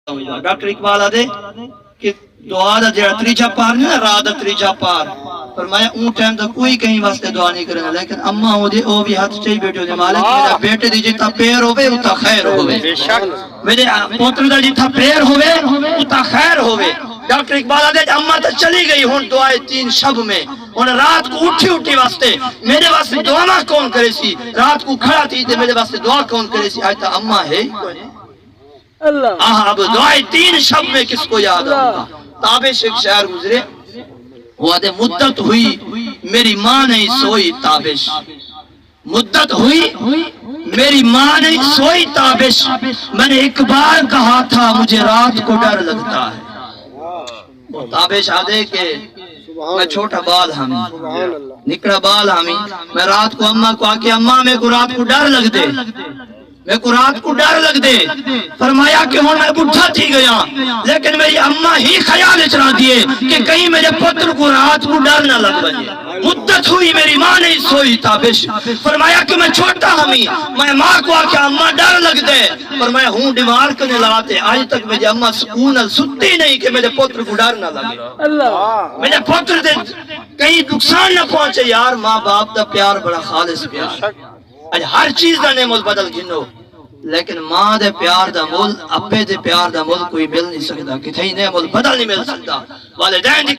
Doctor Iqbal آدھے کہ دعا دا جڑا تریجا پار نہیں نا، راہ دا تریجا پار فرمایا اون ٹائم دا کوئی کہیں واسطے دعا نہیں کرنا، لیکن اما ہو دے او بھی ہاتھ چاہی بیٹھے ہو دے مالک میرا بیٹے دی جتا پیر ہوئے اتا خیر ہوئے، میرے پوتر دا جتا پیر ہوئے اتا خیر ہوئے۔ ڈاکٹر اقبال آدھے اما تا چلی گئی ہون دعائے 3 شب میں، ہون رات کو اٹھی واسطے میرے واسطے دعا کون کرے سی، رات کو کھڑا تھی تے میرے واسطے دعا کون کرے سی، آئیتا اما ہے ہی کوئی نہیں۔ اب دعائے 3 شب میں کس کو یاد ہوگا۔ تابش ایک شعر گزرے، وہ آدھے مدت ہوئی میری ماں نہیں سوئی تابش، مدت ہوئی میری ماں نہیں سوئی تابش، میں نے ایک بار کہا تھا مجھے رات کو ڈر لگتا ہے۔ تابش آدھے کہ میں چھوٹا بال ہمی، نکڑا بال ہمی، میں رات کو اماں کو آکے اماں میں کو رات کو ڈر لگ دے، میں کو رات کو ڈر لگ دے، فرمایا کہ ہوں میں بڑھا تھی گیا، لیکن میری اماں ہی خیال اچرا دیے کہ کہیں میرے پتر کو رات کو ڈر نہ لگ بجے۔ مدت ہوئی میری ماں نہیں سوئی تابش، فرمایا کہ میں چھوٹا ہمی، میں ماں کو آکے اماں ڈر لگ دے، فرمایا ہوں ڈیمار کرنے لگاتے، آج تک میری اماں سکون ستی نہیں کہ میرے پتر کو ڈر نہ لگے، میرے پتر دے کہیں نقصان نہ پہنچے۔ یار ماں باپ دا پیار بڑا خالص پیار، آج ہر چیز دا نعمت بدل گھنو، لیکن ماں دے پیار دا مول، اپے دے پیار دا مول کوئی مل نہیں سکتا، کتھائی نعمت بدل نہیں مل سکتا۔ والدین